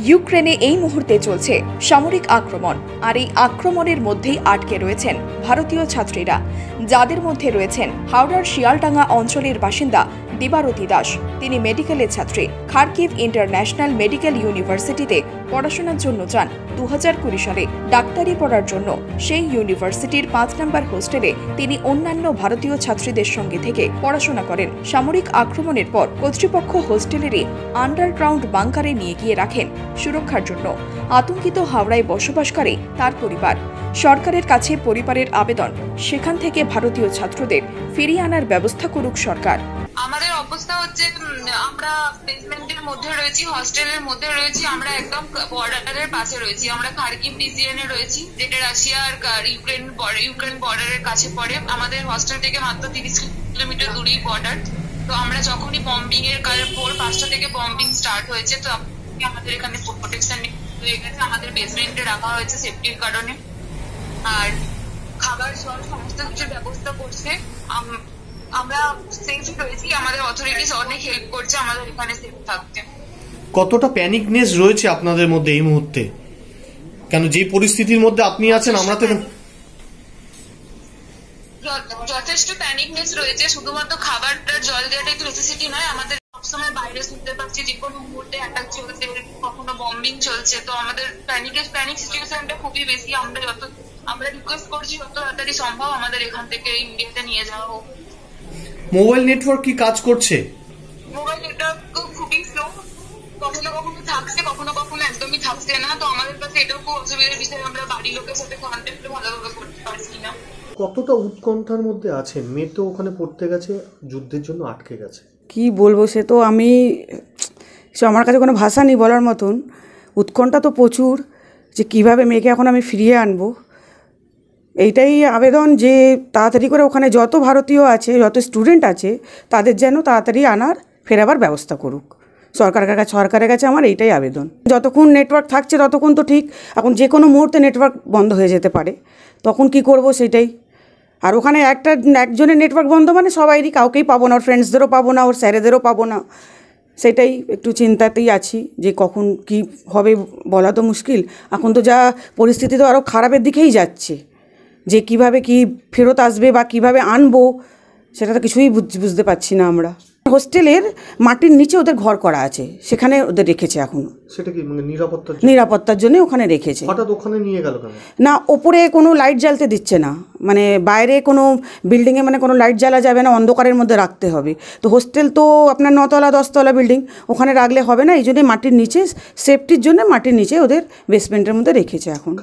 ইউক্রেনে এই মুহূর্তে চলছে সামরিক আক্রমণ, আর এই আক্রমণের মধ্যেই আটকে রয়েছেন ভারতীয় ছাত্রীরা, যাদের মধ্যে রয়েছেন হাওড়ার শিয়ালডাঙ্গা অঞ্চলের বাসিন্দা দিবারতী দাস। তিনি মেডিকেলের ছাত্রী। খার্কিভ ইন্টারন্যাশনাল মেডিকেল ইউনিভার্সিটিতে পড়াশোনার জন্য যান 2020 সালে ডাক্তারি পড়ার জন্য। সেই ইউনিভার্সিটির 5 নম্বর হোস্টেলে তিনি অন্যান্য ভারতীয় ছাত্রীদের সঙ্গে থেকে পড়াশোনা করেন। সামরিক আক্রমণের পর কর্তৃপক্ষ হোস্টেলেরই আন্ডারগ্রাউন্ড বাংকারে নিয়ে গিয়ে রাখেন সুরক্ষার জন্য। আতঙ্কিত হাওড়ায় বসবাসকারী তার পরিবার। সরকারের কাছে পরিবারের আবেদন, সেখান থেকে ভারতীয় ছাত্রদের ফিরিয়ে আনার ব্যবস্থা করুক সরকার। আমাদের অবস্থা হচ্ছে, আমরা বেসমেন্টের মধ্যে রয়েছি, হস্টেলের মধ্যে রয়েছি, আমরা একদম বর্ডারের পাশে রয়েছি। আমরা খার্কিভ রিজিয়নে রয়েছি, যেটা রাশিয়া আর ইউক্রেন বর্ডারের কাছে পড়ে। আমাদের হস্টেল থেকে মাত্র 30 কিলোমিটার দূরেই বর্ডার। তো আমরা যখনই বম্বিং এর কাল ভোর 5টা থেকে বম্বিং স্টার্ট হয়েছে, তো আমাদের এখানে প্রোটেকশন হয়ে গেছে। আমাদের বেসমেন্টে রাখা হয়েছে সেফটির কারণে, আর খাবার জল সমস্ত কিছুর ব্যবস্থা করছে। আমরা সেফ রয়েছি, আমাদের অথরিটিস অনেক হেল্প করছে আমাদের এখানে সেফ থাকতে। কতটা প্যানিকনেস রয়েছে আপনাদের মধ্যে এই মুহূর্তে? কেন যে পরিস্থিতির মধ্যে আপনি আছেন, আমরা তো যথেষ্ট প্যানিকনেস রয়েছে। শুধুমাত্র খাবারটা জল দেওয়াটা একটু নেসেসিটি নয়, আমাদের সবসময় বাইরে শুনতে পাচ্ছি যে কোনো মুহূর্তে অ্যাটাক চলছে, কখনো বম্বিং চলছে। তো আমাদের প্যানিক সিচুয়েশনটা খুবই বেশি। আমরা রিকোয়েস্ট করছি যত তাড়াতাড়ি সম্ভব আমাদের এখান থেকে ইন্ডিয়াতে নিয়ে যাওয়া হোক। মোবাইল নেটওয়ার্ক কি কাজ করছে? মোবাইল নেটওয়ার্ক খুবই স্লো, কখনো কখনো থাকছে, কখনো কখনো একদমই থাকছে না। তো আমাদের কাছে এটাও খুব অসুবিধার বিষয়, আমরা বাড়ির লোকের সাথে কন্ট্যাক্ট ভালোভাবে করতে পারছি না। কতটা উৎকণ্ঠার মধ্যে আছেন? মেয়ে তো ওখানে পড়তে গেছে, যুদ্ধের জন্য আটকে গেছে। কি বলবো, সে তো আমার কাছে কোনো ভাষা নেই বলার মতন। উৎকণ্ঠা তো প্রচুর, যে কিভাবে মেয়েকে এখন আমি ফিরিয়ে আনবো। এইটাই আবেদন যে তাড়াতাড়ি করে ওখানে যত ভারতীয় আছে, যত স্টুডেন্ট আছে, তাদের যেন তাড়াতাড়ি ফেরাবার ব্যবস্থা করুক সরকারের কাছে আমার এইটাই আবেদন। যতক্ষণ নেটওয়ার্ক থাকছে ততক্ষণ তো ঠিক, এখন যে কোনো মুহূর্তে নেটওয়ার্ক বন্ধ হয়ে যেতে পারে, তখন কি করব সেটাই। আর ওখানে একজনের নেটওয়ার্ক বন্ধ মানে সবাইরই, কাউকেই পাবো না, ওর ফ্রেন্ডসদেরও পাবো না, ওর স্যারেদেরও পাবো না। সেটাই একটু চিন্তাতেই আছি, যে কখন কি হবে বলা তো মুশকিল। এখন তো যা পরিস্থিতি তো আরও খারাপের দিকেই যাচ্ছে, যে কিভাবে কি ফেরত আসবে বা কিভাবে আনবো সেটা তো কিছুই বুঝতে পারছি না আমরা। হোস্টেলের মাটির নিচে ওদের ঘর করা আছে, সেখানে ওদের রেখেছে এখন। সেটা কি মানে নিরাপত্তার জন্য ওখানে রেখেছে। হঠাৎ ওখানে নিয়ে গেল কেন? না, ওপরে কোনো লাইট জ্বালতে দিচ্ছে না, মানে বাইরে কোনো বিল্ডিংয়ে মানে কোনো লাইট জ্বালা যাবে না, অন্ধকারের মধ্যে রাখতে হবে। তো হোস্টেল তো আপনার 9তলা 10তলা বিল্ডিং, ওখানে রাখলে হবে না, এই জন্যই মাটির নিচে সেফটির জন্য মাটির নিচে ওদের বেসমেন্টের মধ্যে রেখেছে এখন।